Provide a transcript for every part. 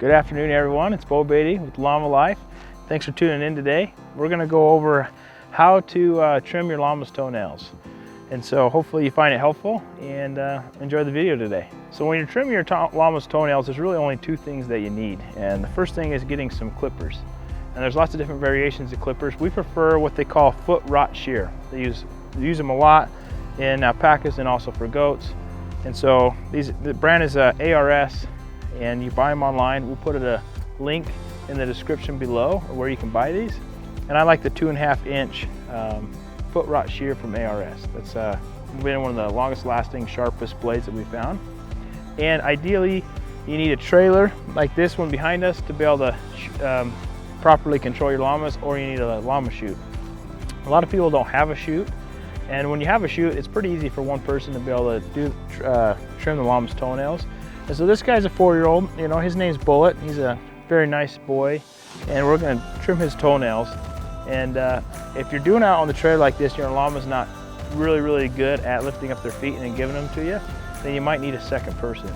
Good afternoon, everyone. It's Bo Beatty with Llama Life. Thanks for tuning in today. We're going to go over how to trim your llama's toenails. And so hopefully you find it helpful and enjoy the video today. So when you're trimming your llama's toenails, there's really only two things that you need. And the first thing is getting some clippers. And there's lots of different variations of clippers. We prefer what they call foot rot shear. They use them a lot in alpacas and also for goats. And so the brand is ARS, and you buy them online. We'll put a link in the description below where you can buy these. And I like the 2.5 inch foot rot shear from ARS. That's been one of the longest lasting, sharpest blades that we found. And ideally, you need a trailer like this one behind us to be able to properly control your llamas, or you need a llama chute. A lot of people don't have a chute, and when you have a chute, it's pretty easy for one person to be able to trim the llama's toenails. And so this guy's a 4-year-old, you know, his name's Bullet. He's a very nice boy, and we're gonna trim his toenails. And if you're doing it out on the trailer like this, your llama's not really good at lifting up their feet and then giving them to you, then you might need a second person.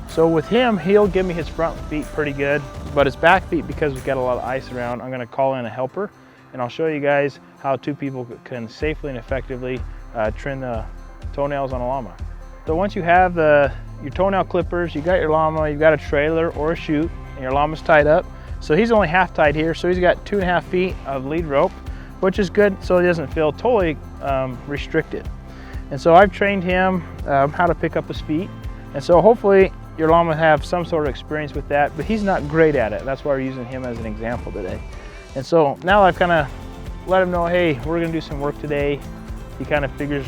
So with him, he'll give me his front feet pretty good, but his back feet, because we've got a lot of ice around, I'm gonna call in a helper, and I'll show you guys how two people can safely and effectively trim the toenails on a llama. So once you have your toenail clippers, you got your llama, you've got a trailer or a chute, and your llama's tied up. So he's only half tied here, so he's got 2.5 feet of lead rope, which is good so he doesn't feel totally restricted. And so I've trained him how to pick up his feet, and so hopefully your llama have some sort of experience with that, but he's not great at it. That's why we're using him as an example today. And so now I've kind of let him know, hey, we're gonna do some work today. He kind of figured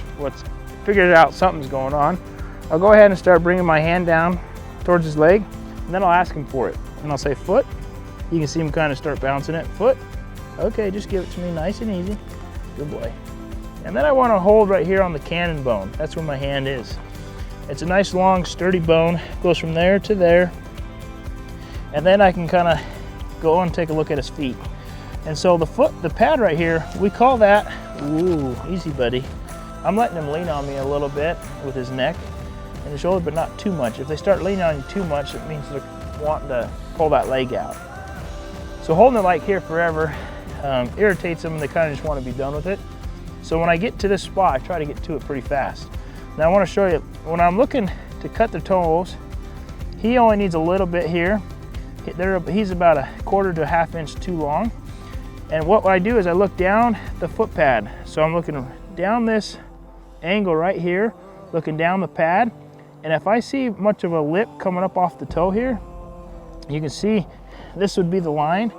out something's going on. I'll go ahead and start bringing my hand down towards his leg, and then I'll ask him for it. And I'll say foot. You can see him kind of start bouncing it. Foot. Okay, just give it to me nice and easy. Good boy. And then I want to hold right here on the cannon bone. That's where my hand is. It's a nice long sturdy bone. Goes from there to there. And then I can kind of go and take a look at his feet. And so the pad right here, we call that, ooh, easy buddy. I'm letting him lean on me a little bit with his neck and his shoulder, but not too much. If they start leaning on you too much, it means they're wanting to pull that leg out. So holding it like here forever irritates them, and they kind of just want to be done with it. So when I get to this spot, I try to get to it pretty fast. Now I want to show you, when I'm looking to cut the toes, he only needs a little bit here. He's about 1/4 to 1/2 inch too long. And what I do is I look down the foot pad. So I'm looking down this angle right here, looking down the pad. And if I see much of a lip coming up off the toe here, you can see this would be the line.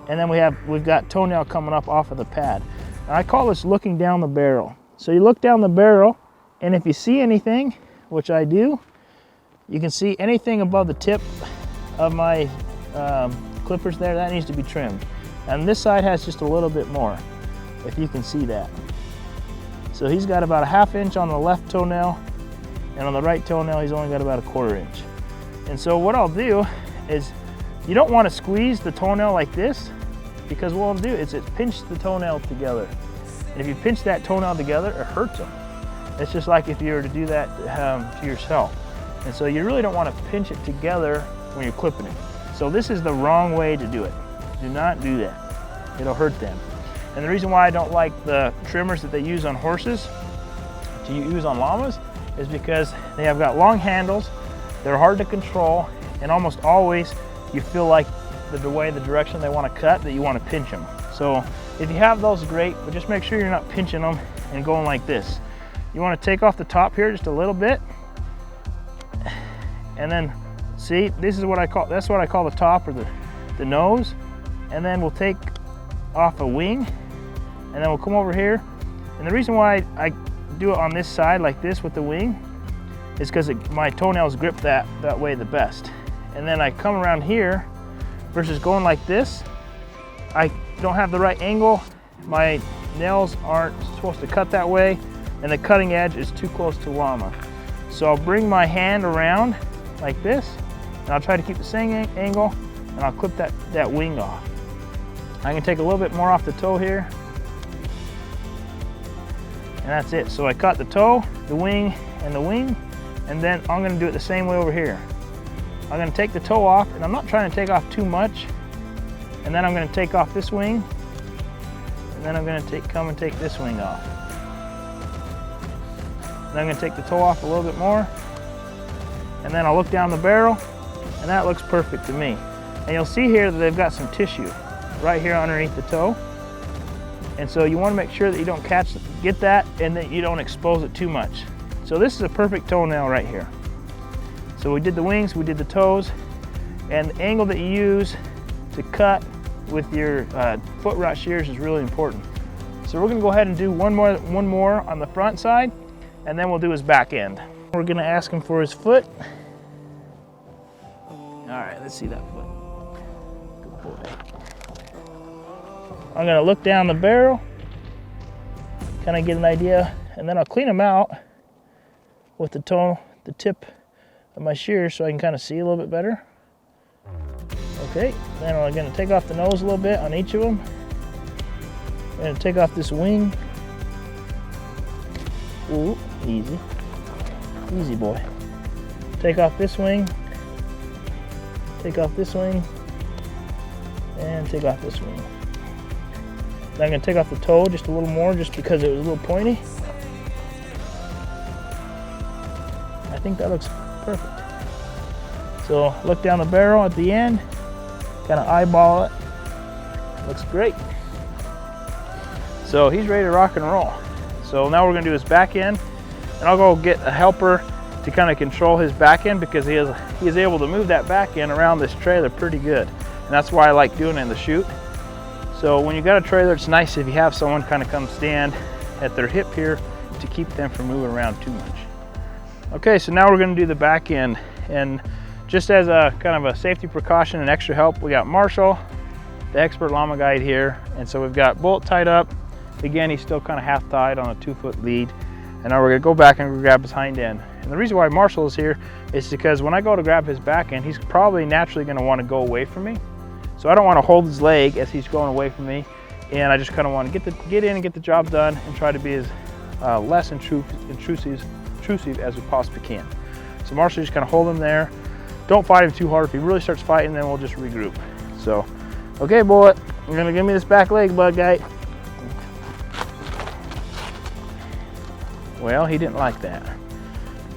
And then we've got toenail coming up off of the pad. And I call this looking down the barrel. So you look down the barrel, and if you see anything, which I do, you can see anything above the tip of my clippers there, that needs to be trimmed. And this side has just a little bit more, if you can see that. So he's got about 1/2 inch on the left toenail, and on the right toenail, he's only got about 1/4 inch. And so what I'll do is, you don't want to squeeze the toenail like this, because what it'll do is it pinch the toenail together. And if you pinch that toenail together, it hurts them. It's just like if you were to do that to yourself. And so you really don't want to pinch it together when you're clipping it. So this is the wrong way to do it. Do not do that. It'll hurt them. And the reason why I don't like the trimmers that they use on horses to use on llamas is because they have got long handles, they're hard to control, and almost always you feel like the direction they want to cut, that you want to pinch them. So if you have those, great, but just make sure you're not pinching them and going like this. You want to take off the top here just a little bit, and then see, that's what I call the top, or the nose. And then we'll take off a wing, and then we'll come over here. And the reason why I do it on this side like this with the wing is because my toenails grip that way the best. And then I come around here versus going like this. I don't have the right angle. My nails aren't supposed to cut that way, and the cutting edge is too close to llama. So I'll bring my hand around like this, and I'll try to keep the same angle, and I'll clip that wing off. I can take a little bit more off the toe here, and that's it. So I cut the toe, the wing, and the wing, and then I'm gonna do it the same way over here. I'm going to take the toe off, and I'm not trying to take off too much. And then I'm going to take off this wing, and then I'm going to come and take this wing off. And I'm going to take the toe off a little bit more, and then I'll look down the barrel, and that looks perfect to me. And you'll see here that they've got some tissue right here underneath the toe. And so you want to make sure that you don't get that, and that you don't expose it too much. So this is a perfect toenail right here. So we did the wings, we did the toes, and the angle that you use to cut with your foot rot shears is really important. So we're going to go ahead and do one more on the front side, and then we'll do his back end. We're going to ask him for his foot. All right, let's see that foot. Good boy. I'm going to look down the barrel, kind of get an idea, and then I'll clean him out with the tip of my shears so I can kind of see a little bit better. Okay, then I'm going to take off the nose a little bit on each of them. I'm going to take off this wing. Ooh, easy. Easy boy. Take off this wing. Take off this wing. And take off this wing. Then I'm going to take off the toe just a little more just because it was a little pointy. I think that looks perfect. So look down the barrel at the end, kind of eyeball it. Looks great. So he's ready to rock and roll. So now we're going to do his back end, and I'll go get a helper to kind of control his back end because he is able to move that back end around this trailer pretty good. And that's why I like doing it in the chute. So when you got a trailer, it's nice if you have someone kind of come stand at their hip here to keep them from moving around too much. Okay, so now we're going to do the back end, and just as a kind of a safety precaution and extra help, we got Marshall, the expert llama guide here, and so we've got Bullet tied up. Again, he's still kind of half tied on a 2-foot lead, and now we're going to go back and grab his hind end. And the reason why Marshall is here is because when I go to grab his back end, he's probably naturally going to want to go away from me. So I don't want to hold his leg as he's going away from me, and I just kind of want to get in and get the job done and try to be as less intrusive as we possibly can. So Marshall, just kind of hold him there. Don't fight him too hard. If he really starts fighting, then we'll just regroup. So, okay, Bullet, you're gonna give me this back leg, bud guy. Well, he didn't like that.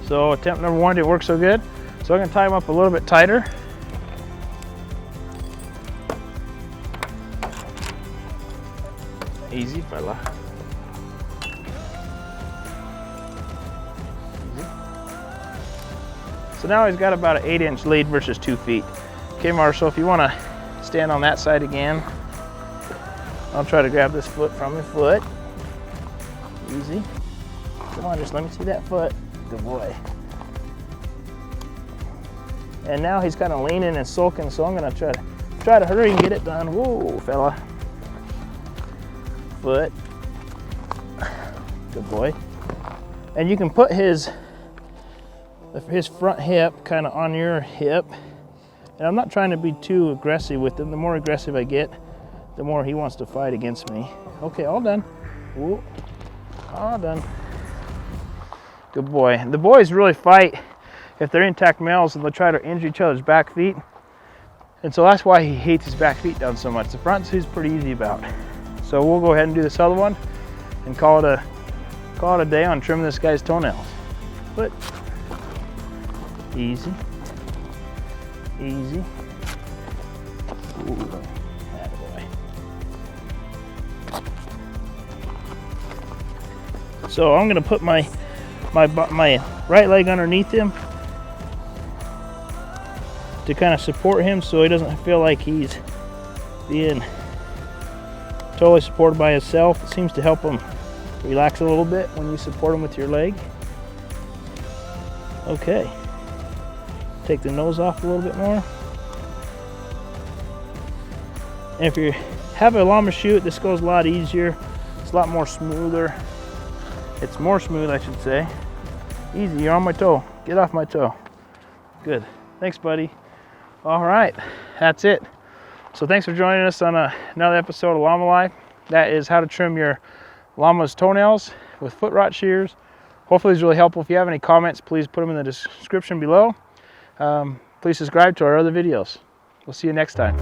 So attempt number one didn't work so good. So I'm gonna tie him up a little bit tighter. Easy, fella. So now he's got about an 8-inch lead versus 2 feet. Okay, Marshall, if you want to stand on that side again, I'll try to grab this foot from your foot. Easy. Come on, just let me see that foot. Good boy. And now he's kind of leaning and sulking, so I'm going to try to hurry and get it done. Whoa, fella. Foot. Good boy. And you can put his front hip kind of on your hip, and I'm not trying to be too aggressive with him. The more aggressive I get, the more he wants to fight against me. Okay, all done. Whoa. All done. Good boy. The boys really fight if they're intact males, and they'll try to injure each other's back feet, and so that's why he hates his back feet down so much. The fronts he's pretty easy about. So we'll go ahead and do this other one and call it a day on trimming this guy's toenails. But easy, easy. Ooh, attaboy. So I'm gonna put my right leg underneath him to kind of support him so he doesn't feel like he's being totally supported by himself. It seems to help him relax a little bit when you support him with your leg. Okay. Take the nose off a little bit more. And if you have a llama chute, this goes a lot easier. It's a lot more smoother. It's more smooth, I should say. Easy, you're on my toe. Get off my toe. Good. Thanks, buddy. All right, that's it. So thanks for joining us on another episode of Llama Life. That is how to trim your llama's toenails with foot rot shears. Hopefully it's really helpful. If you have any comments, please put them in the description below. please subscribe to our other videos. We'll see you next time.